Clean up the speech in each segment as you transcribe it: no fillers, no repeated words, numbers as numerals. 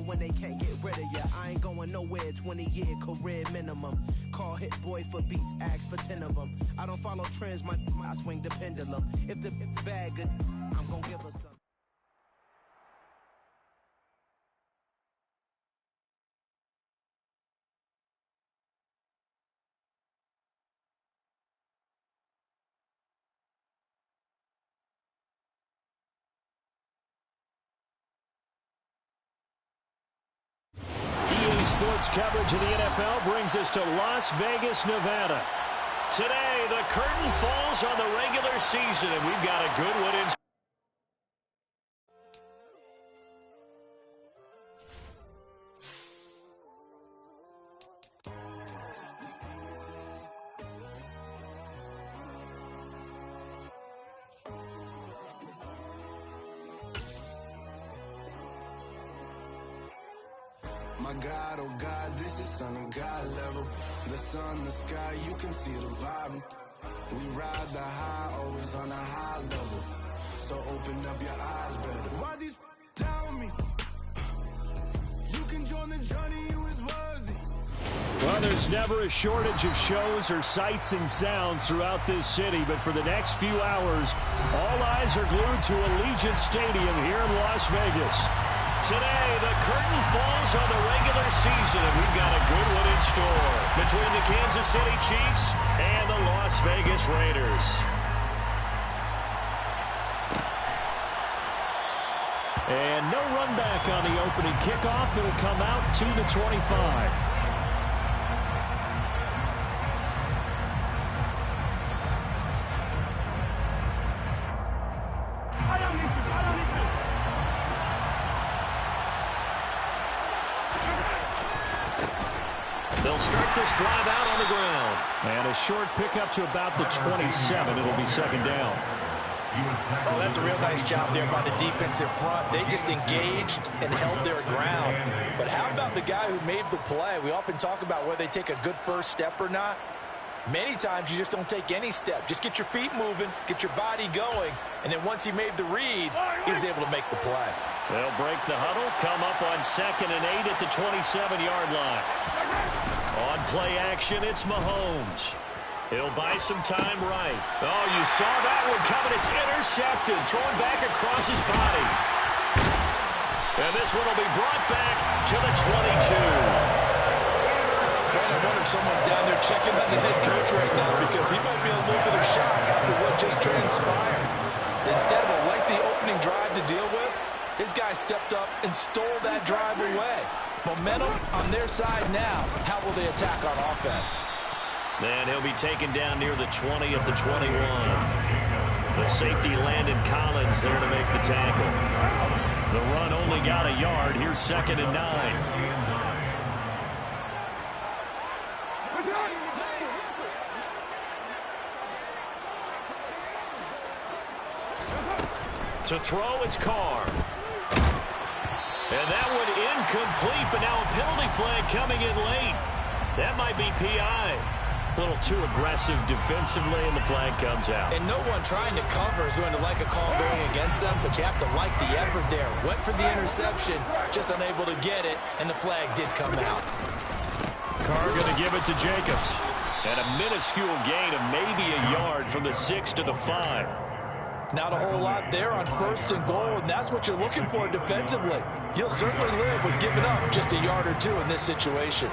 even when they can't get rid of ya. I ain't going nowhere, 20-year career minimum. Call Hit Boy for beats, ask for 10 of them. I don't follow trends, I swing the pendulum. If the bag good, I'm gonna give her some. Sports coverage of the NFL brings us to Las Vegas, Nevada. Today, the curtain falls on the regular season, and we've got a good one in. My God, oh God, this is Son of God level. The sun, the sky, you can see the vibe. We ride the high, always on a high level. So open up your eyes better. Why these tell me? You can join the journey, you is worthy. Well, there's never a shortage of shows or sights and sounds throughout this city, but for the next few hours, all eyes are glued to Allegiant Stadium here in Las Vegas. Today, the curtain falls on the regular season, and we've got a good one in store between the Kansas City Chiefs and the Las Vegas Raiders. And no run back on the opening kickoff. It'll come out to the 25. They'll start this drive out on the ground. And a short pickup to about the 27. It'll be second down. Oh, that's a real nice job there by the defensive front. They just engaged and held their ground. But how about the guy who made the play? We often talk about whether they take a good first step or not. Many times you just don't take any step. Just get your feet moving, get your body going, and then once he made the read, he was able to make the play. They'll break the huddle, come up on 2nd and 8 at the 27-yard line. On play action, it's Mahomes. He'll buy some time right. Oh, you saw that one coming. It's intercepted, thrown back across his body. And this one will be brought back to the 22. Man, I wonder if someone's down there checking on the head coach right now because he might be in a little bit of shock after what just transpired. Instead of a lengthy opening drive to deal with, his guy stepped up and stole that drive away. Momentum on their side now. How will they attack on offense? And he'll be taken down near the 20 at the 21. The safety Landon Collins there to make the tackle. The run only got a yard. Here's 2nd and 9. To throw, it's Carr. And that one incomplete, but now a penalty flag coming in late. That might be PI. A little too aggressive defensively, and the flag comes out. And no one trying to cover is going to like a call going against them, but you have to like the effort there. Went for the interception, just unable to get it, and the flag did come out. Carr going to give it to Jacobs. And a minuscule gain of maybe a yard from the 6 to the 5. Not a whole lot there on 1st and goal, and that's what you're looking for defensively. You'll certainly live with giving up just a yard or two in this situation.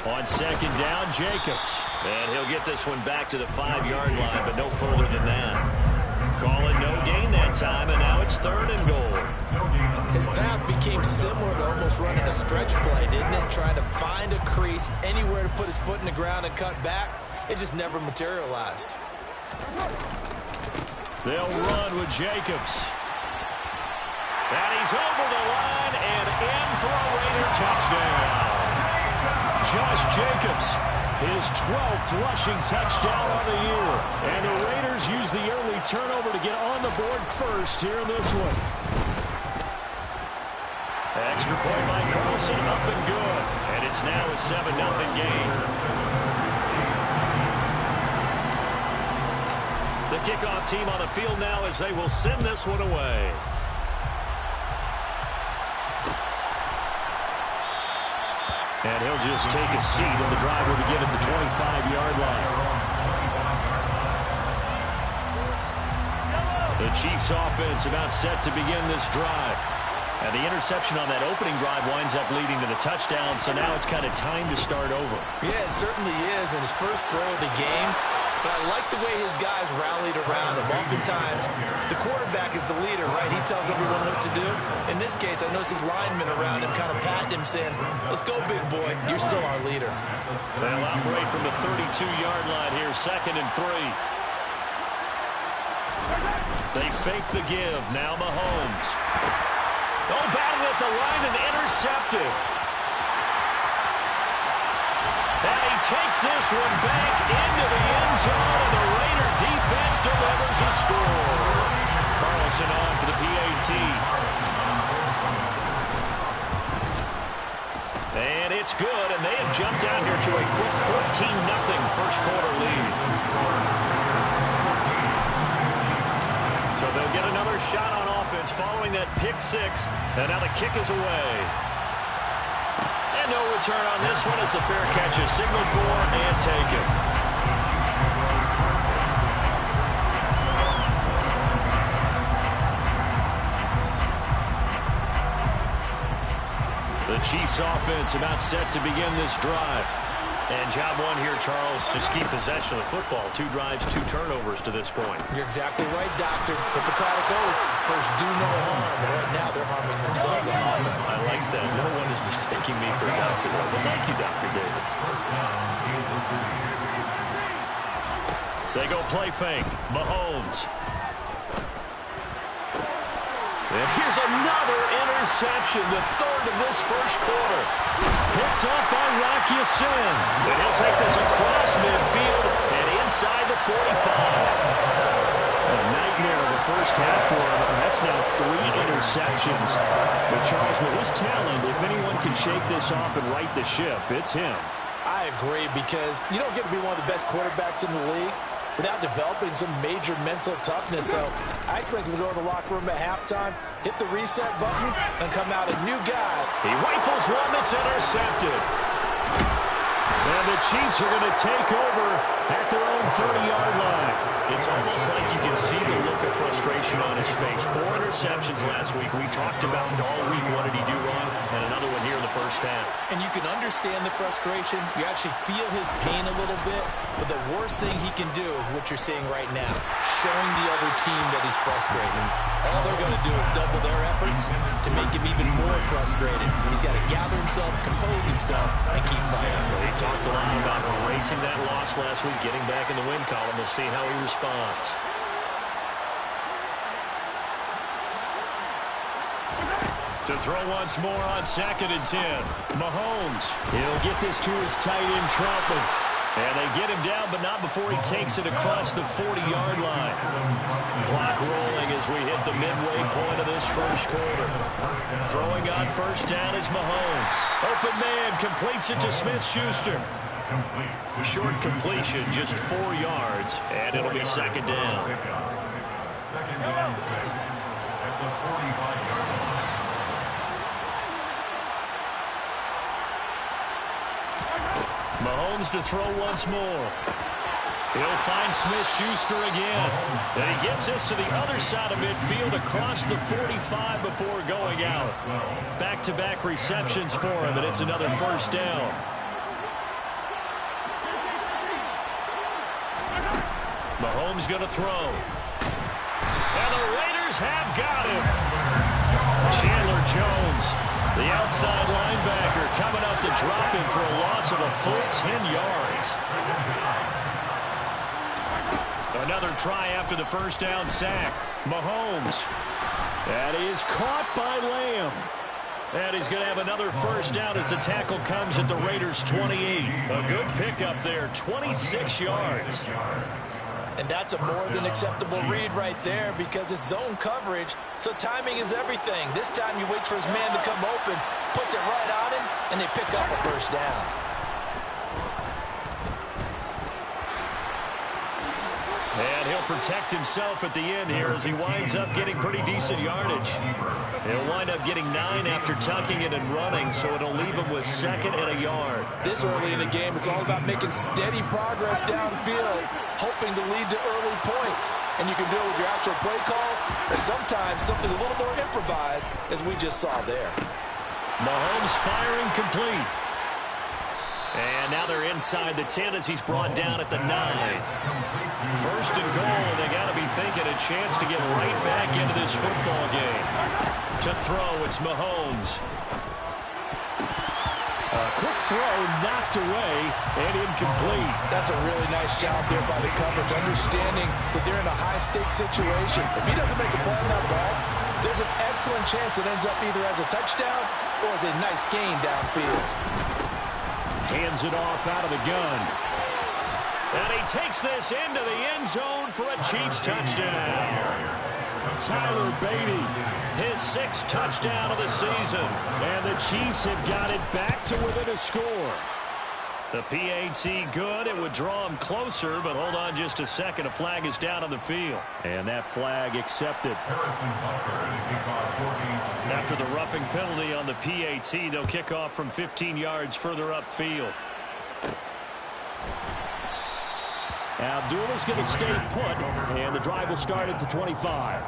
On 2nd down, Jacobs. And he'll get this one back to the 5-yard line, but no further than that. Call it no gain that time, and now it's 3rd and goal. His path became similar to almost running a stretch play, didn't it? Trying to find a crease, anywhere to put his foot in the ground and cut back. It just never materialized. They'll run with Jacobs. And he's over the line and in for a Raider touchdown. Josh Jacobs, his 12th rushing touchdown on the year. And the Raiders use the early turnover to get on the board first here in this one. Extra point by Carlson, up and good. And it's now a 7-0 game. The the kickoff team on the field now as they will send this one away. And he'll just take a seat, and the drive will begin at the 25-yard line. The Chiefs offense about set to begin this drive. And the interception on that opening drive winds up leading to the touchdown, so now it's kind of time to start over. Yeah, it certainly is, and his first throw of the game. But I like the way his guys rallied around him. Oftentimes, the quarterback is the leader, right? He tells everyone what to do. In this case, I noticed his linemen around him kind of patting him, saying, let's go, big boy. You're still our leader. They'll operate from the 32-yard line here, 2nd and 3. They fake the give. Now Mahomes. Oh, batted at the line and intercepted. And he takes this one back into the end zone, and the Raider defense delivers a score. Carlson on for the PAT. And it's good, and they have jumped out here to a quick 14-0 first quarter lead. So they'll get another shot on offense following that pick six, and now the kick is away. And no return on this one as the fair catch is signaled for and taken. The Chiefs offense about set to begin this drive. And job one here, Charles, just keep possession of the football. 2 drives, 2 turnovers to this point. You're exactly right, Doctor. Hippocratic oath. First, do no harm. But right now, they're harming themselves on offense. I like that. No one is mistaking me for a doctor. But thank you, Dr. Davis. They go play fake. Mahomes. And here's another interception, the 3rd of this first quarter. Picked up by Rocky Sin. And he'll take this across midfield and inside the 45. A nightmare of the first half for him. That's now 3 interceptions. But Charles, with his talent, if anyone can shake this off and right the ship, it's him. I agree, because you don't get to be one of the best quarterbacks in the league without developing some major mental toughness. So I expect him to go to the locker room at halftime, hit the reset button, and come out a new guy. He rifles one that's intercepted. And the Chiefs are going to take over at their own 30-yard line. It's almost like you can see the look of frustration on his face. 4 interceptions last week. We talked about it all week. What did he do wrong? And another one here in the first half. And you can understand the frustration. You actually feel his pain a little bit. But the worst thing he can do is what you're seeing right now, showing the other team that he's frustrated. All they're going to do is double their efforts to make him even more frustrated. He's got to gather himself, compose himself, and keep fighting. Well, he talked a lot about erasing that loss last week, getting back in the win column. We'll see how he responds. To throw once more on 2nd and 10. Mahomes. He'll get this to his tight end, Troutman. And they get him down, but not before he takes it across the 40-yard line. Clock rolling as we hit the midway point of this first quarter. Throwing on first down is Mahomes. Open man completes it to Smith-Schuster. Short completion, just 4 yards, and it'll be 2nd down. 2nd and 6 at the 45-yard line. Mahomes to throw once more. He'll find Smith-Schuster again. And he gets this to the other side of midfield across the 45 before going out. Back-to-back receptions for him, and it's another first down. Mahomes going to throw. And the Raiders have got him. Chandler Jones, the outside linebacker, coming up to drop him for a loss of a full 10 yards. Another try after the first down sack. Mahomes. That is caught by Lamb. And he's going to have another first down as the tackle comes at the Raiders' 28. A good pickup there, 26 yards. And that's a more than acceptable read right there, because it's zone coverage, so timing is everything. This time you wait for his man to come open, puts it right on him, and they pick up a first down. And he'll protect himself at the end here as he winds up getting pretty decent yardage. He'll wind up getting 9 after tucking it and running, so it'll leave him with 2nd and a yard. This early in the game, it's all about making steady progress downfield, hoping to lead to early points. And you can do it with your actual play calls, or sometimes something a little more improvised, as we just saw there. Mahomes firing complete. And now they're inside the 10 as he's brought down at the 9. 1st and goal, and they got to be thinking a chance to get right back into this football game. To throw, it's Mahomes. A quick throw knocked away and incomplete. That's a really nice job there by the coverage, understanding that they're in a high-stakes situation. If he doesn't make a play on that ball, there's an excellent chance it ends up either as a touchdown or as a nice gain downfield. Hands it off out of the gun. And he takes this into the end zone for a Chiefs touchdown. Tyler Beatty, his 6th touchdown of the season. And the Chiefs have got it back to within a score. The PAT good. It would draw him closer, but hold on just a second. A flag is down on the field. And that flag accepted. After the roughing penalty on the PAT, they'll kick off from 15 yards further upfield. Abdullah's going to stay put, and the drive will start at the 25.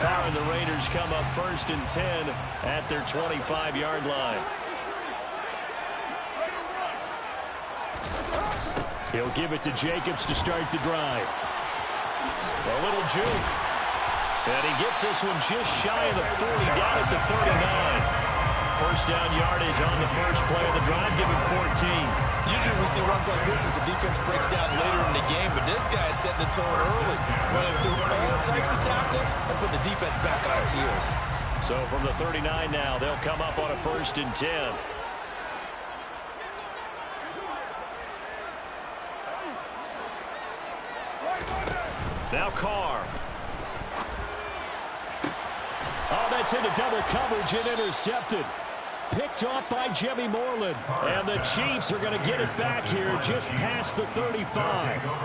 Carr and the Raiders come up 1st and 10 at their 25-yard line. He'll give it to Jacobs to start the drive. A little juke. And he gets this one just shy of the 40, down at the 39. 1st down yardage on the first play of the drive, giving 14. Usually we see runs like this as the defense breaks down later in the game, but this guy is setting the tone early, running through all types of tackles and put the defense back on its heels. So from the 39 now, they'll come up on a 1st and 10. Now Carr. Oh, that's into double coverage and intercepted. Picked off by Jimmy Moreland. And the Chiefs are going to get it back here just past the 35.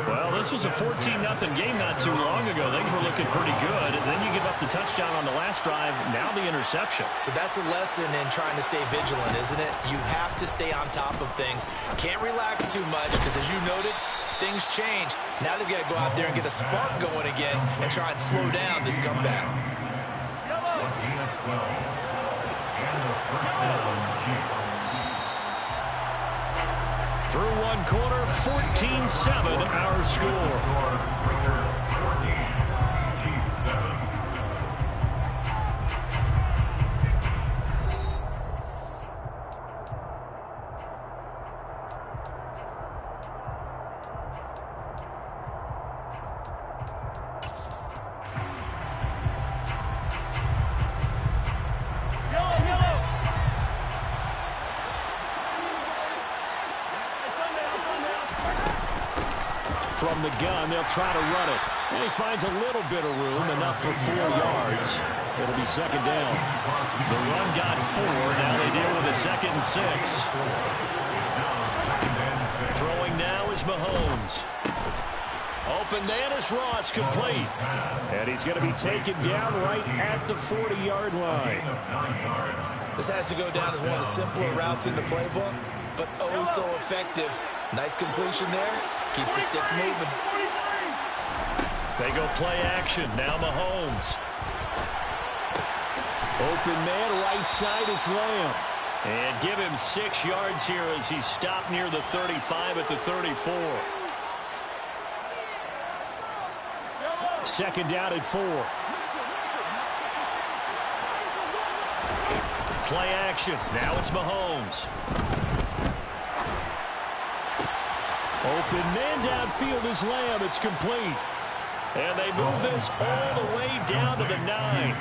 Well, this was a 14-0 game not too long ago. Things were looking pretty good. And then you give up the touchdown on the last drive. Now the interception. So that's a lesson in trying to stay vigilant, isn't it? You have to stay on top of things. Can't relax too much because, as you noted, things change. Now they've got to go out there and get a spark going again and try and slow down this comeback. Through one quarter, 14-7 our score. Raiders 14, Chiefs 7. From the gun, they'll try to run it. And he finds a little bit of room, enough for 4 yards. It'll be 2nd down. The run got 4. Now they deal with a 2nd and 6. Throwing now is Mahomes. Open man is Ross, complete. And he's going to be taken down right at the 40-yard line. This has to go down as one of the simpler routes in the playbook, but oh so effective. Nice completion there. Keeps the sticks moving. They go play action. Now Mahomes. Open man, right side, it's Lamb. And give him 6 yards here as he's stopped near the 35 at the 34. 2nd down at 4. Play action. Now it's Mahomes. Open man downfield is Lamb. It's complete. And they move this all the way down to the 9.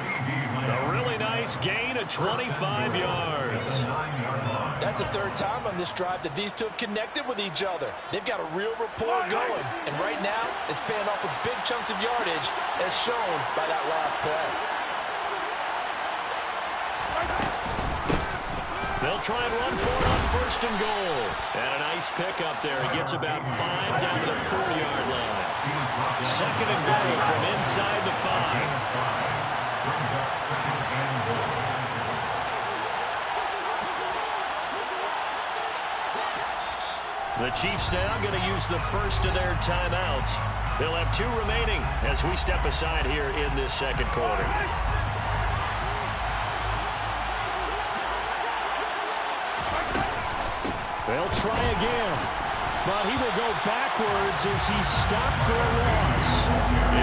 A really nice gain of 25 yards. That's the 3rd time on this drive that these two have connected with each other. They've got a real rapport going. And right now, it's paying off with big chunks of yardage, as shown by that last play. They'll try and run for it on first and goal. And a nice pickup there. He gets about 5 down to the 4-yard line. Second and goal from inside the 5. Brings up second and goal. The Chiefs now going to use the first of their timeouts. They'll have 2 remaining as we step aside here in this second quarter. They'll try again, but he will go backwards as he's stopped for a loss.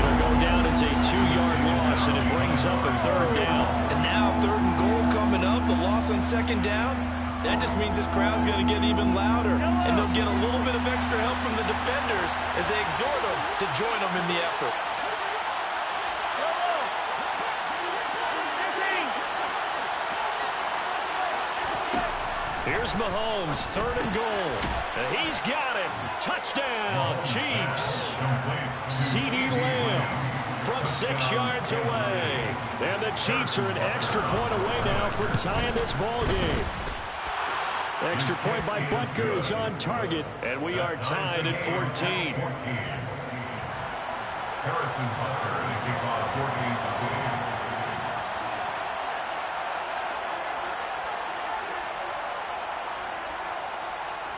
It'll go down as a 2-yard loss, and it brings up a 3rd down. And now 3rd and goal coming up, the loss on 2nd down. That just means this crowd's going to get even louder, and they'll get a little bit of extra help from the defenders as they exhort them to join them in the effort. Here's Mahomes, 3rd and goal. He's got it. Touchdown, Chiefs. CeeDee Lamb from 6 yards away. And the Chiefs are an extra point away now from tying this ball game. Extra point by Butker is on target, and we are tied at 14. Harrison Butker, the kickoff, 14 to 6.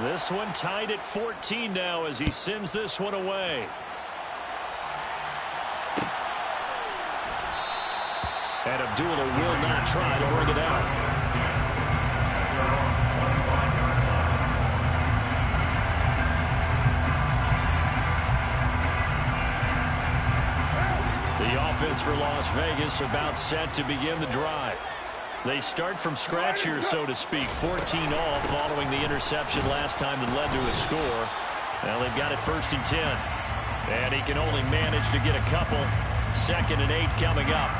This one tied at 14 now as he sends this one away. And Abdullah will not try to bring it out. The offense for Las Vegas about set to begin the drive. They start from scratch here, so to speak. 14 all following the interception last time that led to a score. Now they've got it 1st and 10. And he can only manage to get a couple. 2nd and 8 coming up.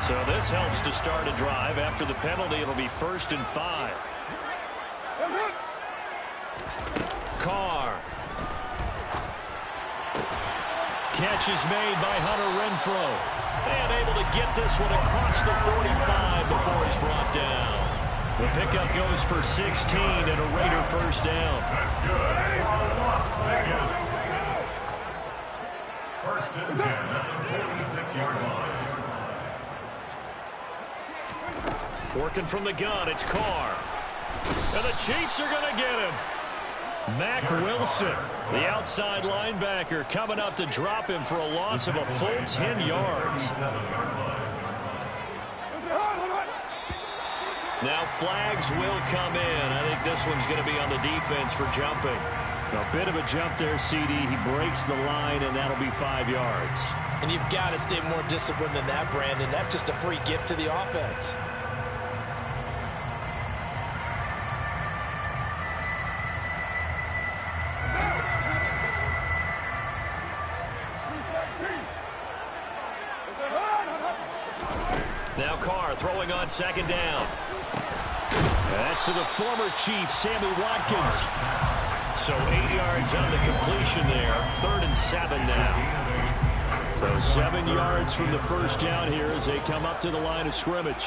So this helps to start a drive. After the penalty, it'll be 1st and 5. Carr. Catch is made by Hunter Renfrow. And able to get this one across the 45 before he's brought down. The pickup goes for 16 and a Raider 1st down. That's good for Las Vegas. 1st and 10 at the 46-yard line. Working from the gun, it's Carr. And the Chiefs are going to get him. Mack Wilson, the outside linebacker, coming up to drop him for a loss of a full 10 yards. Now flags will come in. I think this one's going to be on the defense for jumping. A bit of a jump there, CD. He breaks the line, and that'll be 5 yards. And you've got to stay more disciplined than that, Brandon. That's just a free gift to the offense. Now Carr throwing on 2nd down. That's to the former Chief, Sammy Watkins. So 8 yards on the completion there. 3rd and 7 now. So 7 yards from the 1st down here as they come up to the line of scrimmage.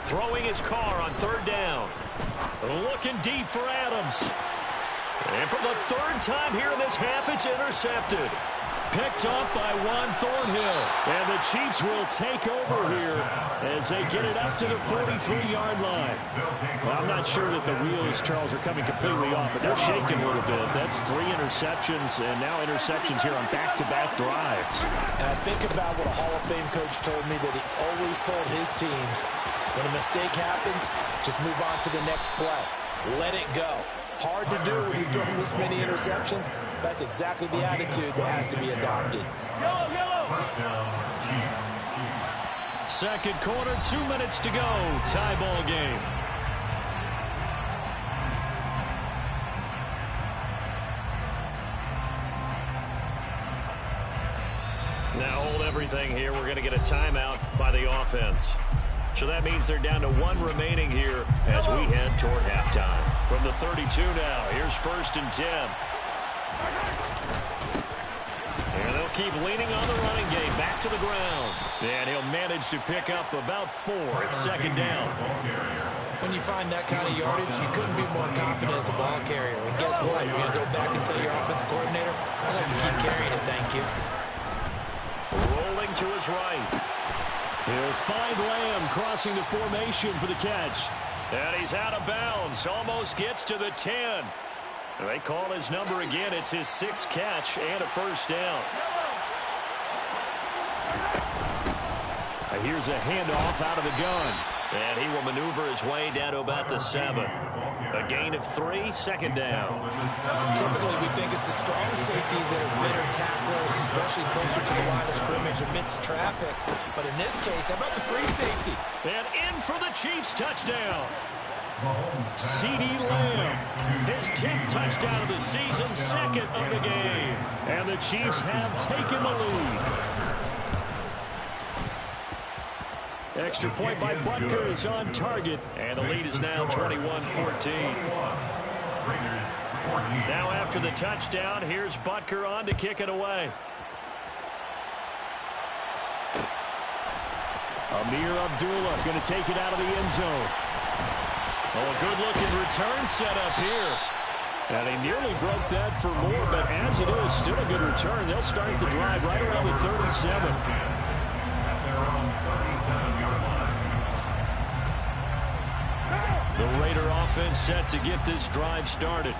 Throwing his Carr on 3rd down. Looking deep for Adams. And for the 3rd time here in this half, it's intercepted. Picked off by Juan Thornhill. And the Chiefs will take over here as they get it up to the 43-yard line. Well, I'm not sure that the wheels, Charles, are coming completely off, but they're shaking a little bit. That's 3 interceptions, and now interceptions here on back-to-back drives. And I think about what a Hall of Fame coach told me that he always told his teams, when a mistake happens, just move on to the next play. Let it go. Hard to do when you've thrown this many interceptions. That's exactly the attitude that has to be adopted. First down, Chiefs. Second quarter, 2 minutes to go. Tie ball game. Now hold everything here. We're going to get a timeout by the offense. So that means they're down to 1 remaining here as we head toward halftime. From the 32 now, here's 1st and 10. And they'll keep leaning on the running game. Back to the ground. And he'll manage to pick up about 4. It's 2nd down. When you find that kind of yardage, you couldn't be more confident as a ball carrier. And guess what? You're going to go back and tell your offensive coordinator, I'd like to keep carrying it, thank you. Rolling to his right. He'll find Lamb crossing the formation for the catch. And he's out of bounds. Almost gets to the 10. They call his number again. It's his 6th catch and a 1st down. Here's a handoff out of the gun. And he will maneuver his way down to about the 7. A gain of 3, 2nd down. Typically, we think it's the strong safeties that are better tacklers, especially closer to the line of scrimmage amidst traffic. But in this case, how about the free safety? And in for the Chiefs touchdown. C.D. Lamb, his 10th touchdown of the season, 2nd of the game. And the Chiefs have taken the lead. Extra point by Butker is on target. And the lead is now 21-14. Now after the touchdown, here's Butker on to kick it away. Amir Abdullah going to take it out of the end zone. Oh, a good-looking return set up here. And he nearly broke that for more, but as it is, still a good return. They'll start the drive right around the 37. The Raider offense set to get this drive started.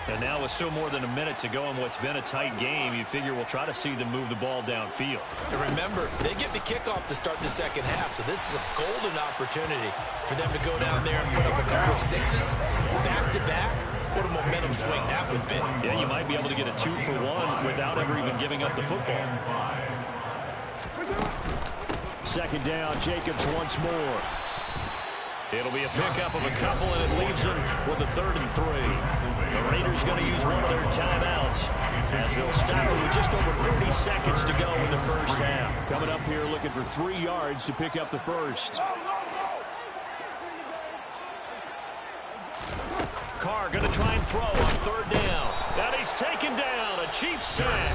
And now with still more than a minute to go in what's been a tight game, you figure we'll try to see them move the ball downfield. And remember, they get the kickoff to start the 2nd half, so this is a golden opportunity for them to go down there and put up a couple of 6s back-to-back. What a momentum swing that would be. Yeah, you might be able to get a 2-for-1 without ever even giving up the football. 2nd down, Jacobs once more. It'll be a pickup of a couple, and it leaves them with a 3rd and 3. The Raiders going to use one of their timeouts as they'll stop it with just over 40 seconds to go in the 1st half. Coming up here looking for 3 yards to pick up the 1st. Carr going to try and throw on 3rd down. And he's taken down. A Chiefs sack.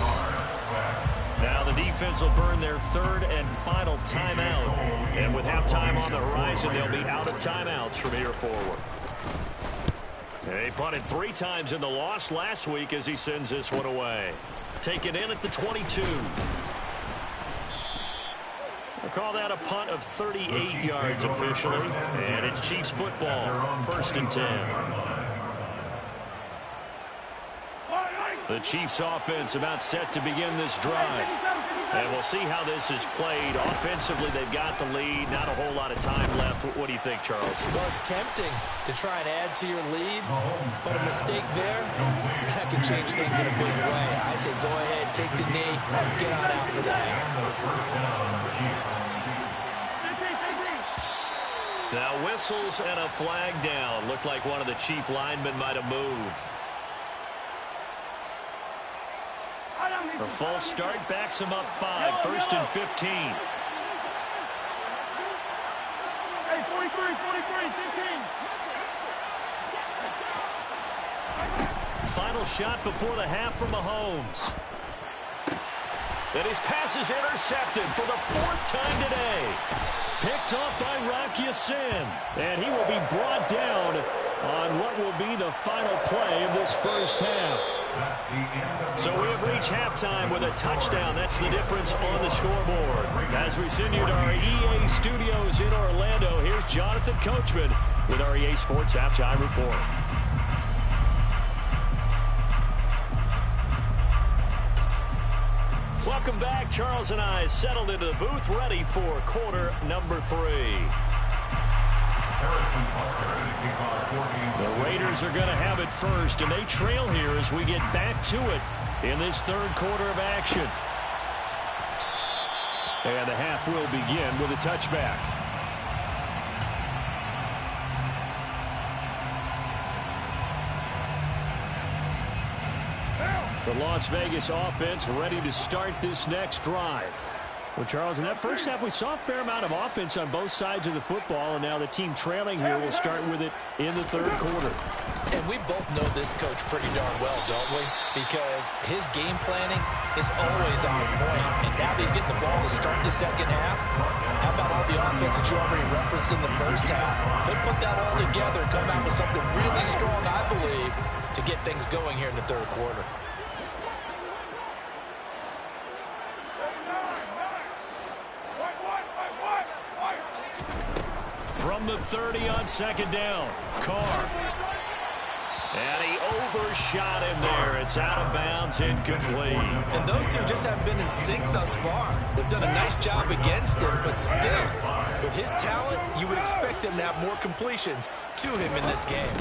Now the defense will burn their 3rd and final timeout. And with halftime on the horizon, they'll be out of timeouts from here forward. They punted 3 times in the loss last week as he sends this one away. Taken in at the 22. We'll call that a punt of 38 yards officially. And it's Chiefs football, 1st and 10. The Chiefs offense about set to begin this drive. And we'll see how this is played. Offensively, they've got the lead. Not a whole lot of time left. What do you think, Charles? Well, it's tempting to try and add to your lead, but a mistake there, that could change things in a big way. I say go ahead, take the knee, get on out for the half. Now whistles and a flag down. Looked like one of the Chief linemen might have moved. A false start backs him up 5. 1st and 15. Hey, 43, 15. Final shot before the half from Mahomes. And his pass is intercepted for the 4th time today. Picked off by Rock Ya-Sin. And he will be brought down on what will be the final play of this 1st half. So we have reached halftime with a touchdown. That's the difference on the scoreboard. As we send you to our EA studios in Orlando, here's Jonathan Coachman with our EA Sports Halftime Report. Welcome back. Charles and I settled into the booth ready for quarter number 3. The Raiders are going to have it first, and they trail here as we get back to it in this 3rd quarter of action. And the half will begin with a touchback. The Las Vegas offense ready to start this next drive. Well, Charles, in that first half, we saw a fair amount of offense on both sides of the football, and now the team trailing here will start with it in the third quarter. And we both know this coach pretty darn well, don't we? Because his game planning is always on point. And now that he's getting the ball to start the second half, how about all the offense that you already referenced in the first half? He'll put that all together and come out with something really strong, I believe, to get things going here in the third quarter. From the 30 on second down, Carr. And he overshot him there. It's out of bounds, incomplete. And those two just haven't been in sync thus far. They've done a nice job against him, but still, with his talent, you would expect them to have more completions to him in this game.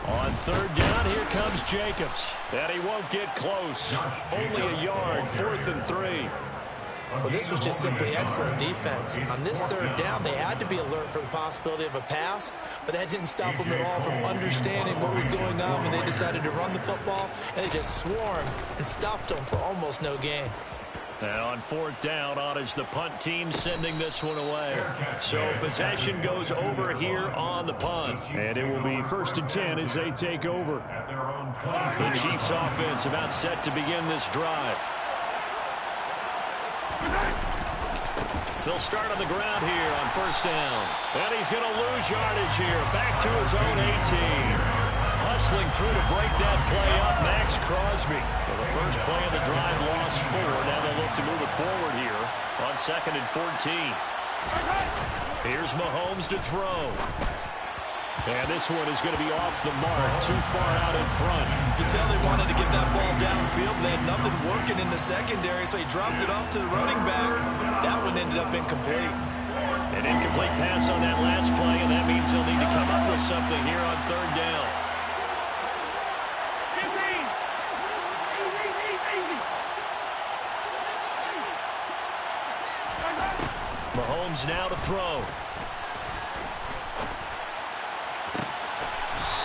On third down, here comes Jacobs. And he won't get close. Only a yard, 4th and 3. Well, this was just simply excellent defense. On this third down, they had to be alert for the possibility of a pass, but that didn't stop them at all from understanding what was going on when they decided to run the football, and they just swarmed and stopped them for almost no gain. And on fourth down, on is the punt team sending this one away. So possession goes over here on the punt. And it will be 1st and 10 as they take over. The Chiefs offense about set to begin this drive. They'll start on the ground here on 1st down. And he's going to lose yardage here. Back to his own 18. Hustling through to break that play up, Max Crosby. Well, the first play of the drive lost 4. Now they'll look to move it forward here on 2nd and 14. Here's Mahomes to throw. And this one is going to be off the mark, too far out in front. You can tell they wanted to get that ball downfield. They had nothing working in the secondary, so he dropped it off to the running back. That one ended up incomplete. An incomplete pass on that last play, and that means they'll need to come up with something here on third down. Mahomes now to throw.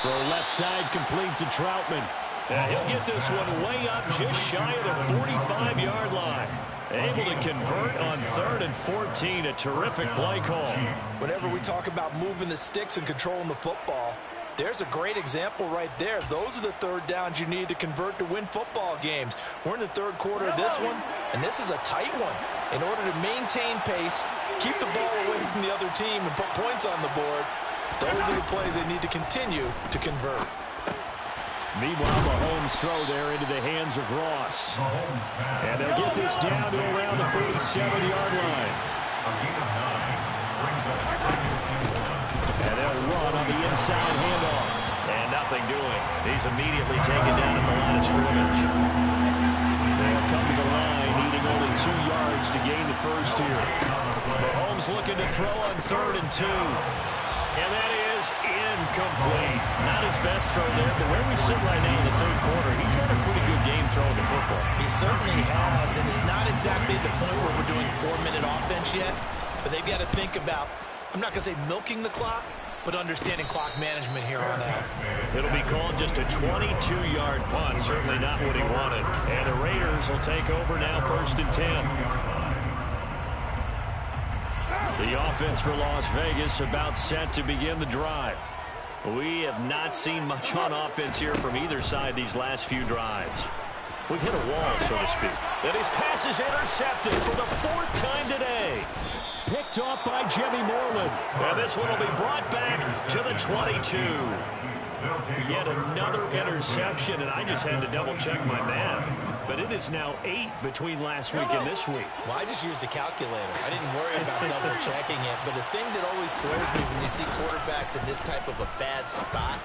Throw left side complete to Troutman. And he'll get this one way up just shy of the 45-yard line. Able to convert on 3rd and 14. A terrific play call. Whenever we talk about moving the sticks and controlling the football, there's a great example right there. Those are the third downs you need to convert to win football games. We're in the third quarter of this one, and this is a tight one. In order to maintain pace, keep the ball away from the other team, and put points on the board, those are the plays they need to continue to convert. Meanwhile, Mahomes' throw there into the hands of Ross. And they'll get this down to around the 47-yard line. And they'll run on the inside handoff. And nothing doing. He's immediately taken down at the line of scrimmage. They'll come to the line, needing only 2 yards to gain the first here. Mahomes looking to throw on 3rd and 2. And that is incomplete. Not his best throw there, but where we sit right now in the third quarter, he's had a pretty good game throwing the football. He certainly has, and it's not exactly at the point where we're doing 4-minute offense yet, but they've got to think about, I'm not going to say milking the clock, but understanding clock management here on out. It'll be called just a 22-yard punt, certainly not what he wanted. And the Raiders will take over now 1st and 10. The offense for Las Vegas about set to begin the drive. We have not seen much on offense here from either side these last few drives. We've hit a wall, so to speak. And his pass is intercepted for the 4th time today. Picked off by Jimmy Moreland. And this one will be brought back to the 22. Yet another interception, and I just had to double-check my math. But it is now 8 between last week and this week. Well, I just used a calculator. I didn't worry about double-checking it. But the thing that always throws me when you see quarterbacks in this type of a bad spot,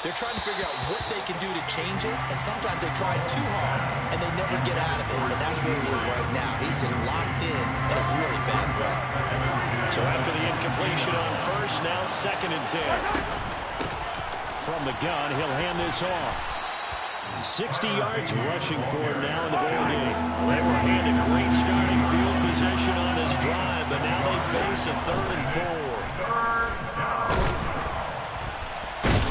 they're trying to figure out what they can do to change it, and sometimes they try too hard, and they never get out of it. And that's where he is right now. He's just locked in a really bad play. So after the incompletion on 1st, now 2nd and 10. From the gun, he'll hand this off. 60 yards rushing for him now in the ball game. They were handed great starting field possession on this drive, but now they face a 3rd and 4.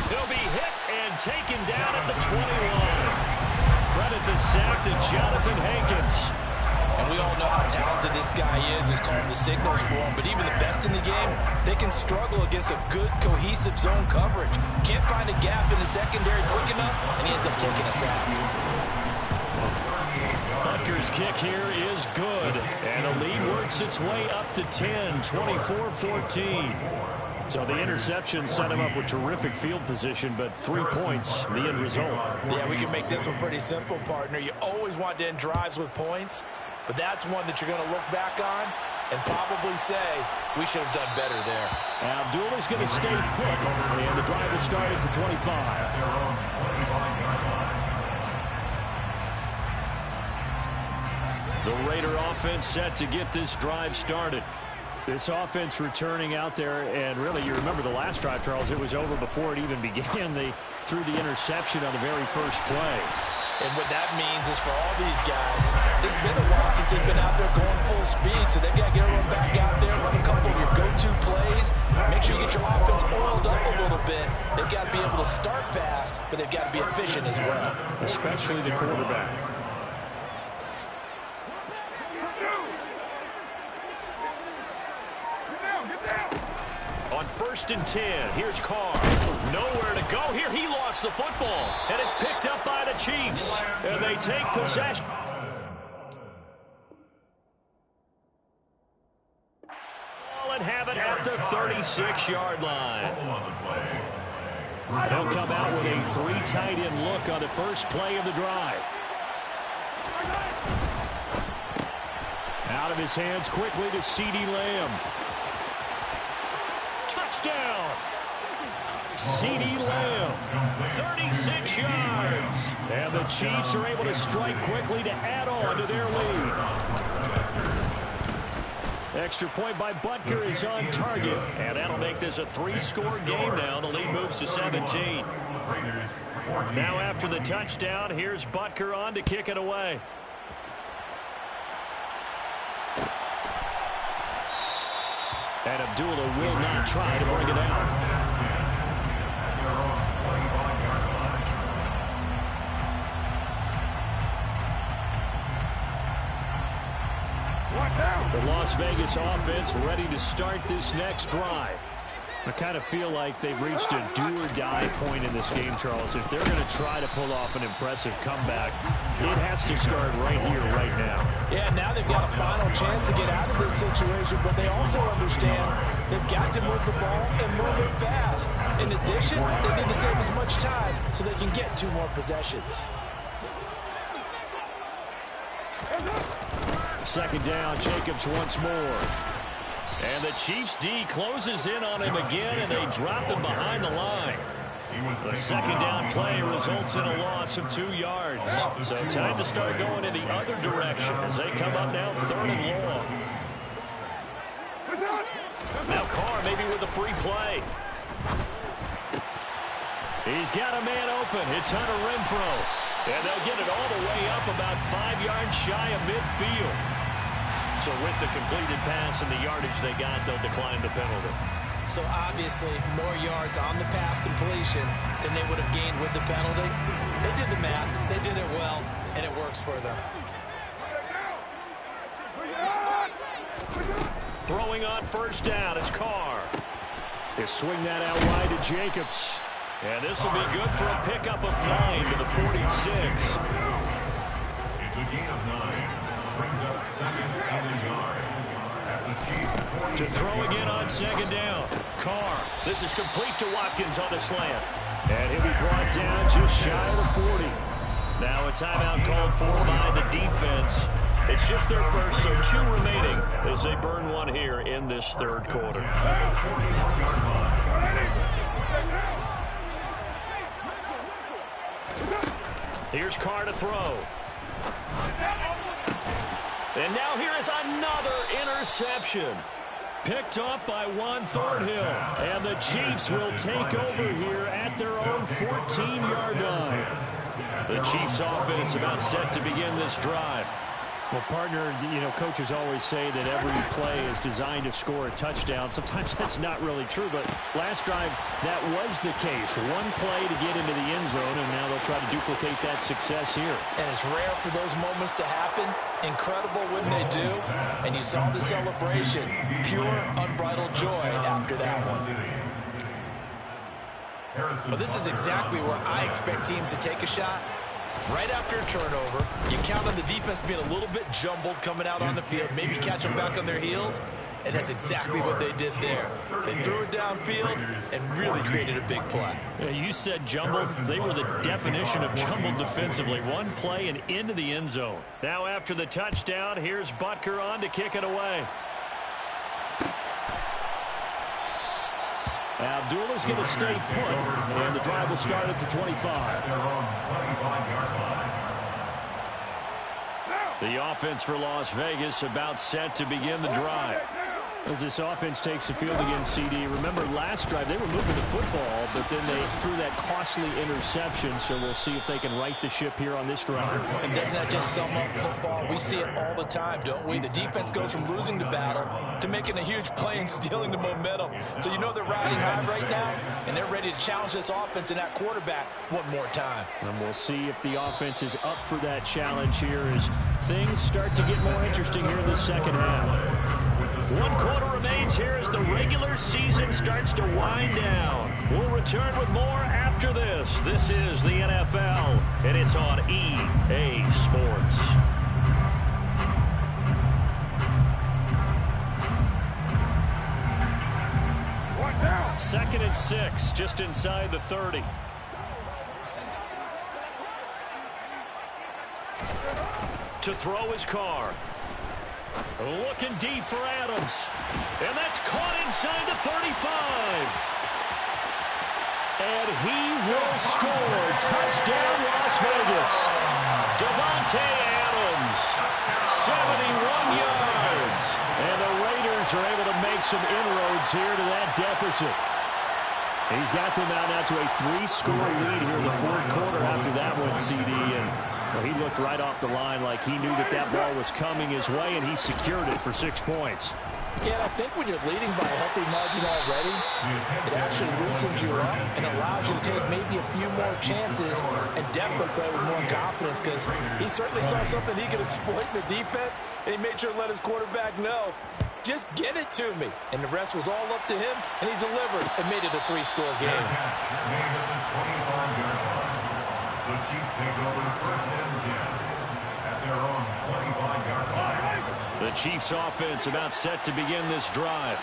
He'll be hit and taken down at the 21. Credit the sack to Jonathan Hankins. And we all know how talented this this guy is who's calling the signals for him, but even the best in the game, they can struggle against a good, cohesive zone coverage. Can't find a gap in the secondary quick enough, and he ends up taking a sack. Butker's kick here is good, and the lead works its way up to 10, 24-14. So the interception set him up with terrific field position, but 3 points, the end result. Yeah, we can make this one pretty simple, partner. You always want to end drives with points, but that's one that you're going to look back on and probably say, we should have done better there. Abdul is going to stay put, and the drive will start at the 25. The Raider offense set to get this drive started. This offense returning out there, and really, you remember the last drive, Charles, it was over before it even began. They threw the interception on the very first play. And what that means is for all these guys, it's been a while since they've been out there going full speed, so they've got to get everyone back out there, run a couple of your go-to plays, make sure you get your offense oiled up a little bit. They've got to be able to start fast, but they've got to be efficient as well. Especially the quarterback. On 1st and 10, here's Carr. Nowhere to go here. He lost the football, and it's picked up by the Chiefs, and they take possession. And have it at the 36-yard line. They'll come out with a 3 tight end look on the first play of the drive. Out of his hands quickly to CeeDee Lamb. Touchdown! CeeDee Lamb, 36 yards. And the Chiefs are able to strike quickly to add on to their lead. Extra point by Butker is on target, and that'll make this a 3-score game now. The lead moves to 17. Now after the touchdown, here's Butker on to kick it away. And Abdullah will not try to bring it out. The Las Vegas offense ready to start this next drive. I kind of feel like they've reached a do-or-die point in this game, Charles. If they're going to try to pull off an impressive comeback, it has to start right here, right now. Yeah, now they've got a final chance to get out of this situation, but they also understand they've got to move the ball and move it fast. In addition, they need to save as much time so they can get 2 more possessions. Second down, Jacobs once more. And the Chiefs D closes in on him again, and they drop him behind the line. The second down play results in a loss of 2 yards. So time to start going in the other direction as they come up now 3rd and long. Now Carr maybe with a free play. He's got a man open. It's Hunter Renfrow. And they'll get it all the way up about 5 yards shy of midfield. So with the completed pass and the yardage they got, they'll decline the penalty. So obviously more yards on the pass completion than they would have gained with the penalty. They did the math. They did it well, and it works for them. Throwing on 1st down is Carr. They swing that out wide to Jacobs. And this will be good for a pickup of 9 to the 46. It's a gain of 9. Brings up 2nd and a yard at the Chiefs' 40. To throw again on 2nd down. Carr. This is complete to Watkins on the slant. And he'll be brought down just shy of the 40. Now a timeout called for by the defense. It's just their first, so 2 remaining as they burn 1 here in this 3rd quarter. Here's Carr to throw. And now here is another interception. Picked up by Juan Thornhill. And the Chiefs will take over here at their own 14-yard line. The Chiefs offense about set to begin this drive. Well, partner, coaches always say that every play is designed to score a touchdown. Sometimes that's not really true, but last drive, that was the case. One play to get into the end zone, and now they'll try to duplicate that success here. And it's rare for those moments to happen. Incredible when they do. And you saw the celebration. Pure, unbridled joy after that one. Well, this is exactly where I expect teams to take a shot. Right after a turnover, you count on the defense being a little bit jumbled coming out on the field, maybe catch them back on their heels, and that's exactly what they did there. They threw it downfield and really created a big play. Yeah, you said jumbled. They were the definition of jumbled defensively. One play and into the end zone. Now after the touchdown, here's Butker on to kick it away. Abdullah's going to stay put, and the drive will start at the 25. The offense for Las Vegas about set to begin the drive. As this offense takes the field against CD, remember last drive they were moving the football, but then they threw that costly interception, so we'll see if they can right the ship here on this drive. And doesn't that just sum up football? We see it all the time, don't we? The defense goes from losing the battle to making a huge play and stealing the momentum. So you know they're riding high right now, and they're ready to challenge this offense and that quarterback one more time. And we'll see if the offense is up for that challenge here as things start to get more interesting here in the second half. 1 quarter remains here as the regular season starts to wind down. We'll return with more after this. This is the NFL, and it's on EA Sports. Second and 6, just inside the 30. To throw his Carr. Looking deep for Adams. And that's caught inside the 35. And he will score. Touchdown, Las Vegas. Davante Adams, 71 yards. And the Raiders are able to make some inroads here to that deficit. He's got them out now to a 3-score lead here in the fourth quarter after that one, CD. And well, he looked right off the line like he knew that that ball was coming his way, and he secured it for 6 points. Yeah, I think when you're leading by a healthy margin already, it actually loosens you up and allows you to take maybe a few more chances and definitely play with more confidence because he certainly saw something he could exploit in the defense, and he made sure to let his quarterback know, just get it to me. And the rest was all up to him, and he delivered and made it a 3-score game. The Chiefs take over first and 10 at their own 25-yard line. The Chiefs offense about set to begin this drive.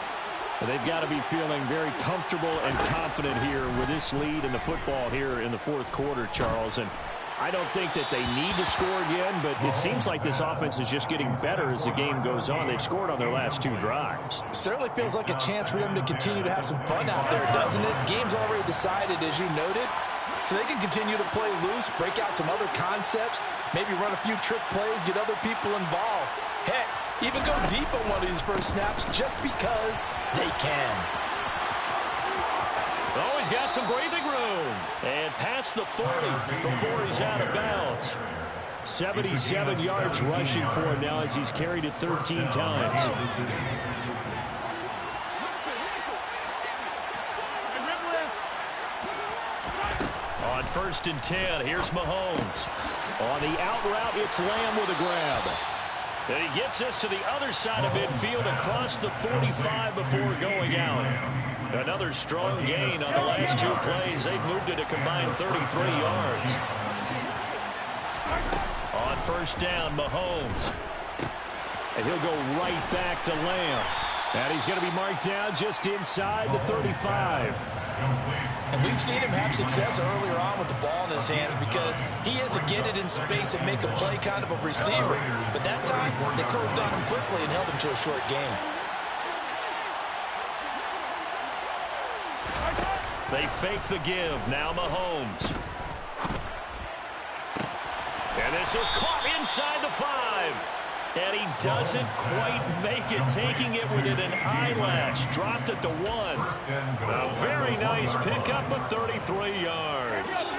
They've got to be feeling very comfortable and confident here with this lead in the football here in the fourth quarter, Charles. And I don't think that they need to score again, but it seems like this offense is just getting better as the game goes on. They've scored on their last 2 drives. Certainly feels like a chance for them to continue to have some fun out there, doesn't it? Game's already decided, as you noted. So they can continue to play loose, break out some other concepts, maybe run a few trick plays, get other people involved. Heck, even go deep on one of these first snaps just because they can. Oh, he's got some breathing room. And past the 40 before he's out of bounds. 77 yards rushing for him now as he's carried it 13 times. On 1st and 10, here's Mahomes. On the out route, it's Lamb with a grab. And he gets us to the other side of midfield across the 45 before going out. Another strong gain on the last 2 plays. They've moved it a combined 33 yards. On 1st down, Mahomes. And he'll go right back to Lamb. And he's going to be marked down just inside the 35. And we've seen him have success earlier on with the ball in his hands because he is a get it in space and make a play kind of a receiver. But that time, they closed on him quickly and held him to a short game. They fake the give. Now Mahomes. And this is caught inside the 5. And he doesn't quite make it, taking it within an eyelash. Dropped it to 1. A very nice pickup of 33 yards.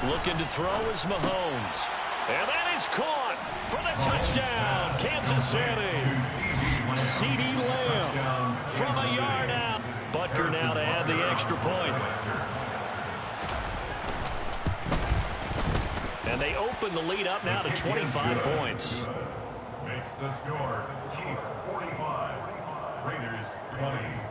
Looking to throw is Mahomes. And that is caught for the touchdown, Kansas City. CeeDee Lamb from a yard out. Butker now to add the extra point. And they open the lead up now to 25 points. Makes the score. Chiefs 45. Raiders 20.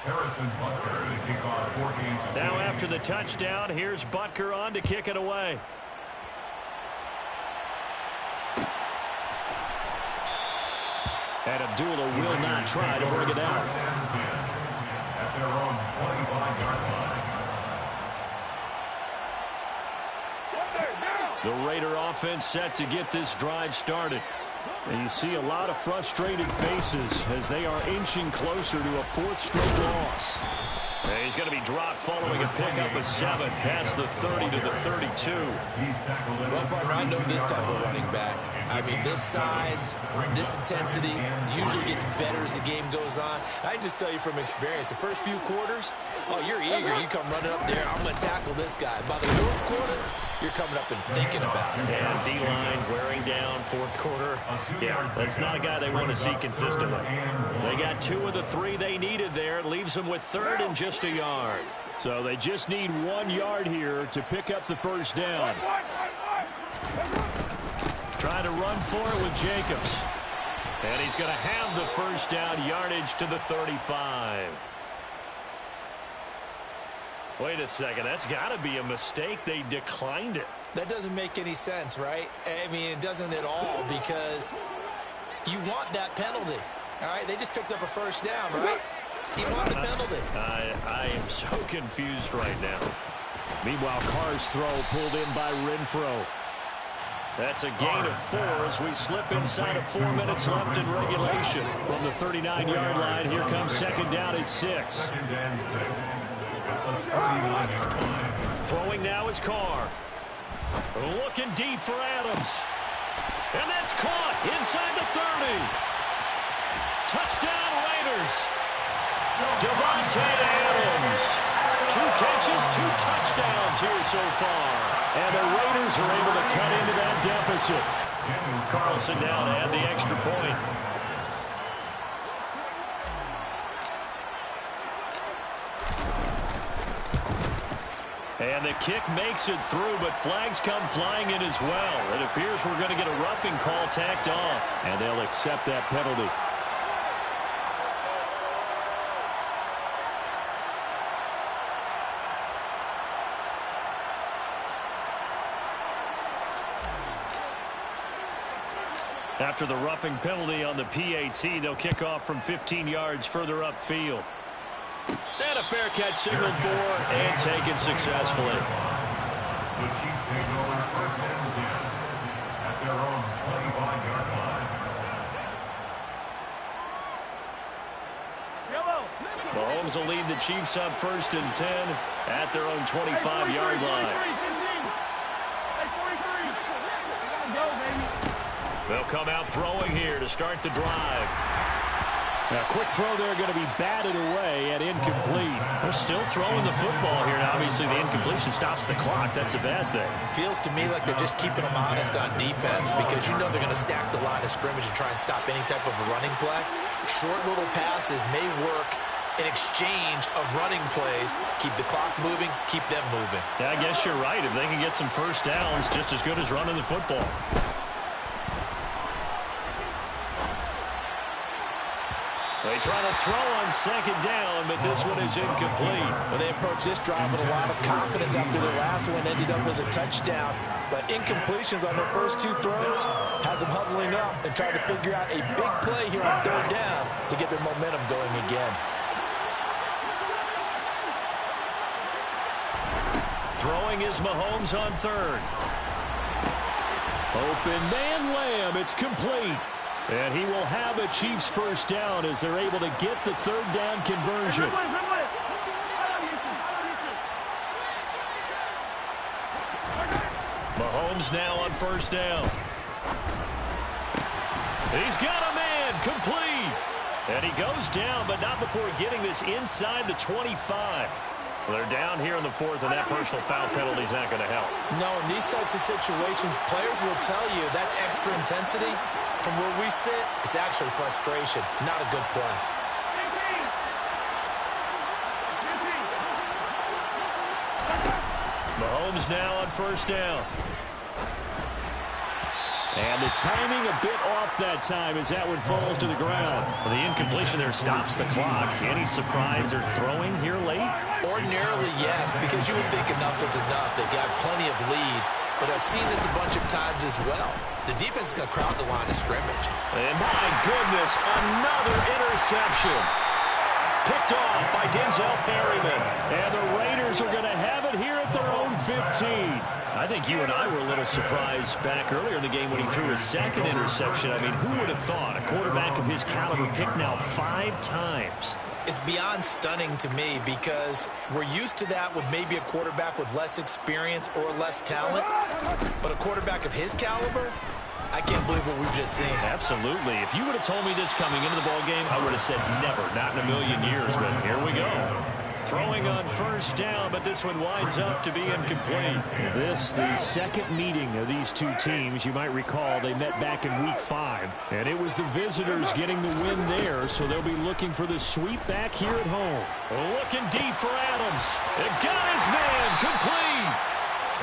Harrison Butker to kick off 4 games. Now after the touchdown, here's Butker on to kick it away. And Abdullah will not try to bring it out. At their own 25-yard line. The Raider offense set to get this drive started. And you see a lot of frustrated faces as they are inching closer to a 4th straight loss. And he's going to be dropped following a pickup of 7 past the 30 to the 32. Well, partner, I know this type of running back. I mean, this size, this intensity usually gets better as the game goes on. I can just tell you from experience, the first few quarters, oh, you're eager. You come running up there, I'm going to tackle this guy. By the 4th quarter, you're coming up and thinking about it. And D-line wearing down 4th quarter. Yeah, that's not a guy they want to see consistently. They got 2 of the 3 they needed there. It leaves them with 3rd and just a yard. So they just need 1 yard here to pick up the first down. Trying to run for it with Jacobs. And he's going to have the first down, yardage to the 35. Wait a second, that's got to be a mistake. They declined it. That doesn't make any sense, right? I mean, it doesn't at all, because you want that penalty. All right, they just picked up a first down, right? You want the penalty. I am so confused right now. Meanwhile, Carr's throw pulled in by Renfro. That's a gain of 4 as we slip inside of 4 minutes left in regulation. From the 39-yard line, here comes 2nd down at 6. Throwing now is Carr. Looking deep for Adams. And that's caught inside the 30. Touchdown Raiders. Devontae Adams. 2 catches, 2 touchdowns here so far. And the Raiders are able to cut into that deficit. Carlson now to add the extra point. And the kick makes it through, but flags come flying in as well. It appears we're going to get a roughing call tacked on, and they'll accept that penalty. After the roughing penalty on the PAT, they'll kick off from 15 yards further upfield. And a fair catch signaled for and taken successfully. The Chiefs take over 1st and 10 at their own 25-yard line. Mahomes will lead the Chiefs up 1st and 10 at their own 25-yard line. They'll come out throwing here to start the drive. Now, quick throw there going to be batted away and incomplete. They're still throwing the football here. Now, obviously, the incompletion stops the clock. That's a bad thing. Feels to me like they're just keeping them honest on defense, because you know they're going to stack the line of scrimmage and try and stop any type of a running play. Short little passes may work in exchange of running plays. Keep the clock moving, keep them moving. Yeah, I guess you're right. If they can get some first downs, just as good as running the football. They try to throw on 2nd down, but this one is incomplete. Well, they approached this drive with a lot of confidence after their last one ended up as a touchdown. But incompletions on their first 2 throws has them huddling up and trying to figure out a big play here on 3rd down to get their momentum going again. Throwing is Mahomes on 3rd. Open man Lamb. It's complete. And he will have a Chiefs first down as they're able to get the 3rd down conversion. Mahomes now on 1st down. He's got a man, complete. And he goes down, but not before getting this inside the 25. Well, they're down here in the fourth, and that personal foul penalty is not going to help. No, in these types of situations, players will tell you that's extra intensity. From where we sit, it's actually frustration, not a good play. Mahomes now on first down. And the timing a bit off that time as that one falls to the ground. Well, the incompletion there stops the clock. Any surprise they're throwing here late? Ordinarily, yes, because you would think enough is enough. They've got plenty of lead, but I've seen this a bunch of times as well. The defense is going to crowd the line of scrimmage. And my goodness, another interception. Picked off by Denzel Perryman. And the Raiders are going to have it here at their own 15. I think you and I were a little surprised back earlier in the game when he threw his second interception. I mean, who would have thought a quarterback of his caliber picked now 5 times? It's beyond stunning to me because we're used to that with maybe a quarterback with less experience or less talent. But a quarterback of his caliber, I can't believe what we've just seen. Absolutely. If you would have told me this coming into the ballgame, I would have said never, not in a million years. But here we go. Throwing on first down, but this one winds up to be incomplete. This, the second meeting of these two teams. You might recall they met back in week 5, and it was the visitors getting the win there, so they'll be looking for the sweep back here at home. Looking deep for Adams. It got his man complete.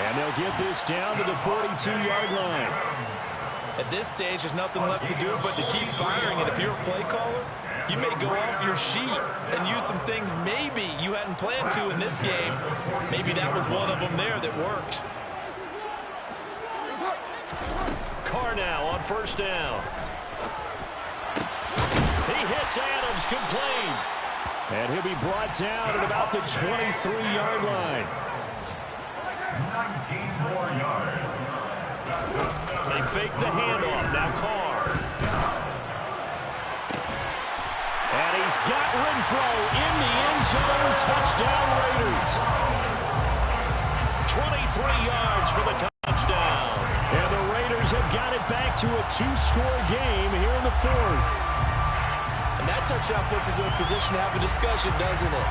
And they'll get this down to the 42-yard line. At this stage, there's nothing left to do but to keep firing, and if you're a play caller, you may go off your sheet and use some things maybe you hadn't planned to in this game. Maybe that was one of them there that worked. Carr now on first down. He hits Adams complete. And he'll be brought down at about the 23-yard line. 19 more yards. They fake the handoff. Now Carr. And he's got Renfro in the end zone. Touchdown Raiders. 23 yards for the touchdown. And the Raiders have got it back to a 2-score game here in the fourth. And that touchdown puts us in a position to have a discussion, doesn't it?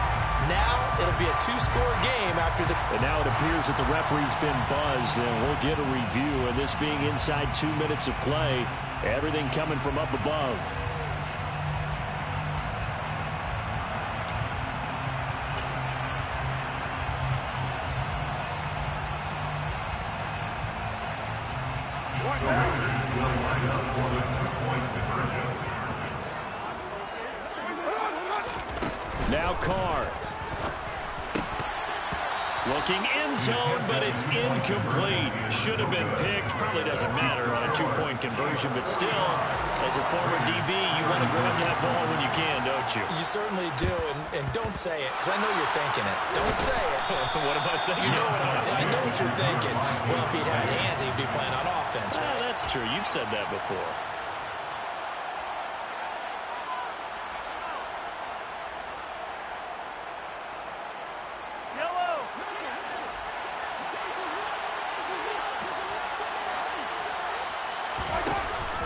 Now it'll be a 2-score game after the... And now it appears that the referee's been buzzed, and we'll get a review. And this being inside 2 minutes of play, everything coming from up above. Now Carr. Looking end zone, but it's incomplete. Should have been picked. Probably doesn't matter on a 2-point conversion, but still, as a former DB, you want to grab that ball when you can, don't you? You certainly do, and don't say it, because I know you're thinking it. Don't say it. What am I thinking? You know I know what you're thinking. Well, if he had hands, he'd be playing on offense, right? That's true. You've said that before.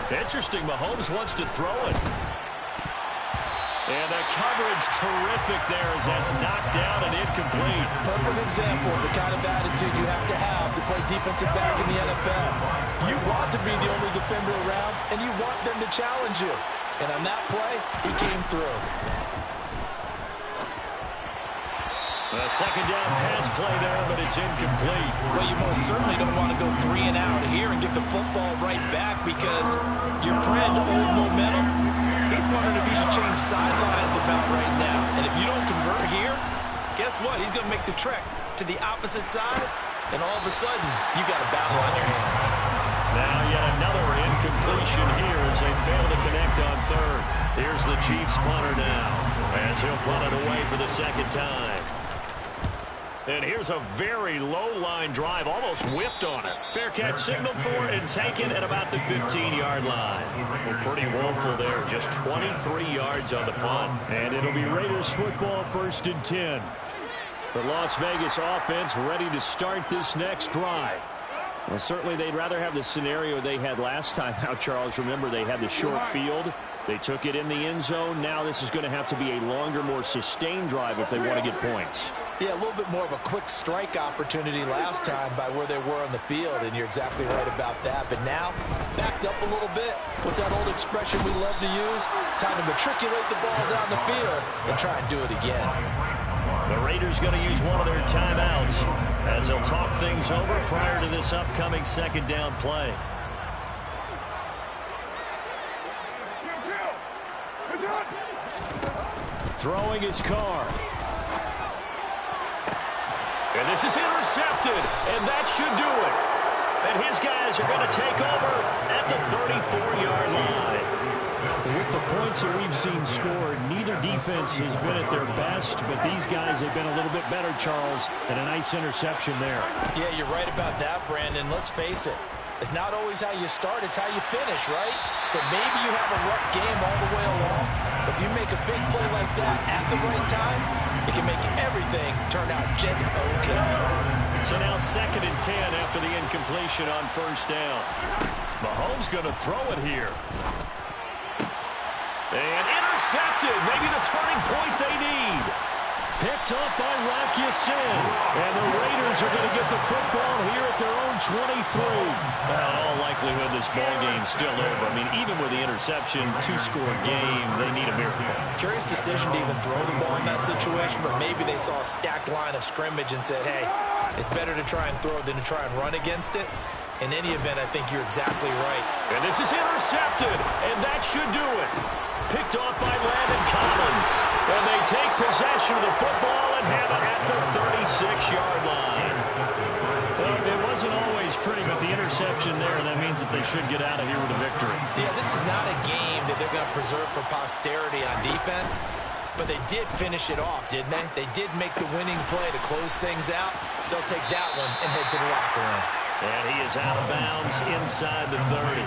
Interesting, Mahomes wants to throw it. And the coverage terrific there as that's knocked down and incomplete. Perfect example of the kind of attitude you have to play defensive back in the NFL. You want to be the only defender around, and you want them to challenge you. And on that play, he came through. A second down pass play there, but it's incomplete. Well, you most certainly don't want to go 3 and out here and get the football right back because your friend, old momentum, he's wondering if he should change sidelines about right now. And if you don't convert here, guess what? He's going to make the trek to the opposite side, and all of a sudden, you got a battle on your hands. Now yet another incompletion here as they fail to connect on third. Here's the Chiefs punter now as he'll punt it away for the second time. And here's a very low-line drive, almost whiffed on it. Fair catch signaled for and taken at about the 15-yard line. Well, pretty woeful there, just 23 yards on the punt. And it'll be Raiders football, 1st and 10. The Las Vegas offense ready to start this next drive. Well, certainly they'd rather have the scenario they had last time out, Charles. Remember, they had the short field. They took it in the end zone. Now this is going to have to be a longer, more sustained drive if they want to get points. Yeah, a little bit more of a quick strike opportunity last time by where they were on the field, and you're exactly right about that. But now, backed up a little bit. What's that old expression we love to use? Time to matriculate the ball down the field and try and do it again. The Raiders going to use one of their timeouts as they'll talk things over prior to this upcoming second down play. Throwing his car. And this is intercepted, and that should do it. And his guys are going to take over at the 34-yard line. With the points that we've seen scored, neither defense has been at their best, but these guys have been a little bit better, Charles, and a nice interception there. Yeah, you're right about that, Brandon. Let's face it. It's not always how you start, it's how you finish, right? So maybe you have a rough game all the way along, but if you make a big play like that at the right time, it can make everything turn out just okay. So now 2nd and 10 after the incompletion on first down. Mahomes going to throw it here. And intercepted. Maybe the turning point they need. Picked up by Rock Ya-Sin. And the Raiders are going to get the football here at their own 23. Well, in all likelihood, this ball game's still over. I mean, even with the interception, 2-score game, they need a miracle. Curious decision to even throw the ball in that situation, but maybe they saw a stacked line of scrimmage and said, hey, it's better to try and throw than to try and run against it. In any event, I think you're exactly right. And this is intercepted, and that should do it. Picked off by Landon Collins. And they take possession of the football and have it at the 36-yard line. Well, it wasn't always pretty, but the interception there, that means that they should get out of here with a victory. Yeah, this is not a game that they're going to preserve for posterity on defense, but they did finish it off, didn't they? They did make the winning play to close things out. They'll take that one and head to the locker room. And he is out of bounds inside the 30.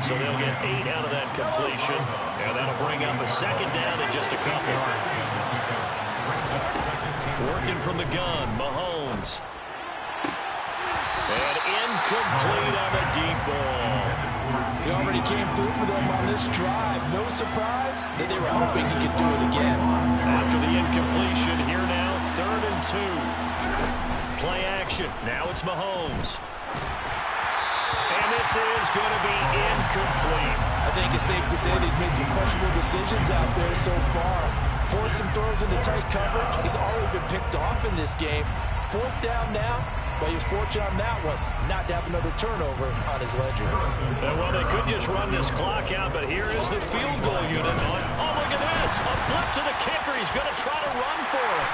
So they'll get 8 out of that completion. And that'll bring up a second down in just a couple. Working from the gun, Mahomes. And incomplete on the deep ball. He already came through for them on this drive. No surprise that they were hoping he could do it again. After the incompletion, here now, 3rd and 2. Play action. Now it's Mahomes. And this is going to be incomplete. I think it's safe to say that he's made some questionable decisions out there so far. Forced some throws into tight coverage. He's already been picked off in this game. 4th down now, but he was fortunate on that one not to have another turnover on his ledger. Well, they could just run this clock out, but here is the field goal unit on. Oh, look at this. A flip to the kicker. He's going to try to run for it.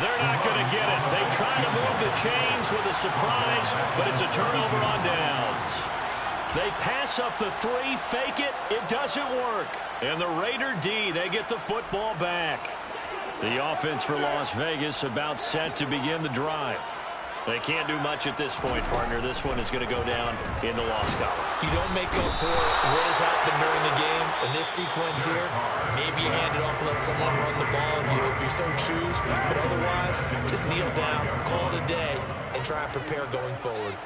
They're not going to get it. They try to move the chains with a surprise, but it's a turnover on downs. They pass up the 3, fake it. It doesn't work. And the Raider D, they get the football back. The offense for Las Vegas about set to begin the drive. They can't do much at this point, partner. This one is going to go down in the loss column. You don't make up for what has happened during the game. In this sequence here, maybe you hand it off and let someone run the ball if you so choose. But otherwise, just kneel down, call it a day, and try and prepare going forward.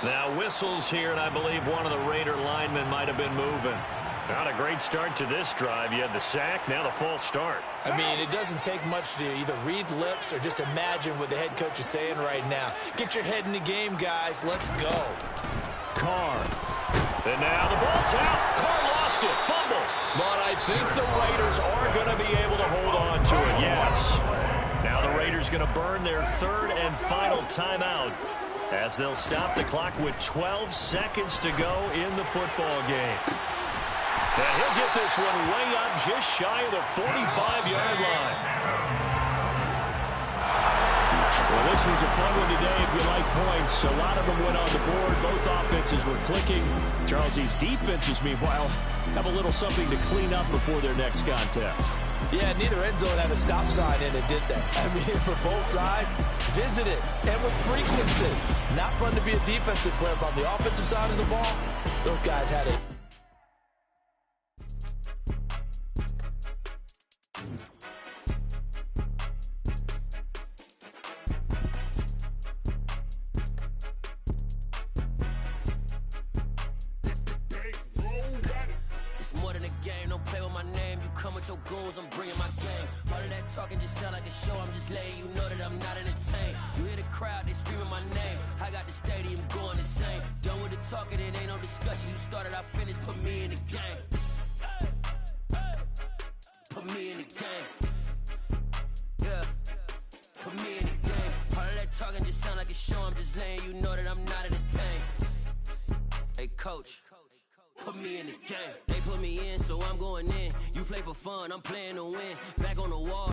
Now whistles here, and I believe one of the Raider linemen might have been moving. Not a great start to this drive. You had the sack, now the false start. I mean, it doesn't take much to either read lips or just imagine what the head coach is saying right now. Get your head in the game, guys. Let's go. Carr. And now the ball's out. Carr lost it. Fumble. But I think the Raiders are going to be able to hold on to it, yes. Now the Raiders going to burn their 3rd and final timeout as they'll stop the clock with 12 seconds to go in the football game. And he'll get this one way up just shy of the 45-yard line. Well, this was a fun one today if you like points. A lot of them went on the board. Both offenses were clicking. Charles, these defenses, meanwhile, have a little something to clean up before their next contest. Yeah, neither end zone had a stop sign in it, did they? I mean, for both sides, visit it, and with frequency. Not fun to be a defensive player, but on the offensive side of the ball, those guys had it. game. Don't play with my name. You come with your goons, I'm bringing my game. All of that talking just sound like a show. I'm just letting you know that I'm not entertained. You hear the crowd, they screaming my name. I got the stadium going insane. Done with the talking, it ain't no discussion. You started, I finished. Put me in the game. Put me in the game. Yeah. Put me in the game. All of that talking just sound like a show. I'm just letting you know that I'm not entertained. Hey, coach. Put me in the game. They put me in, so I'm going in. You play for fun, I'm playing to win. Back on the wall.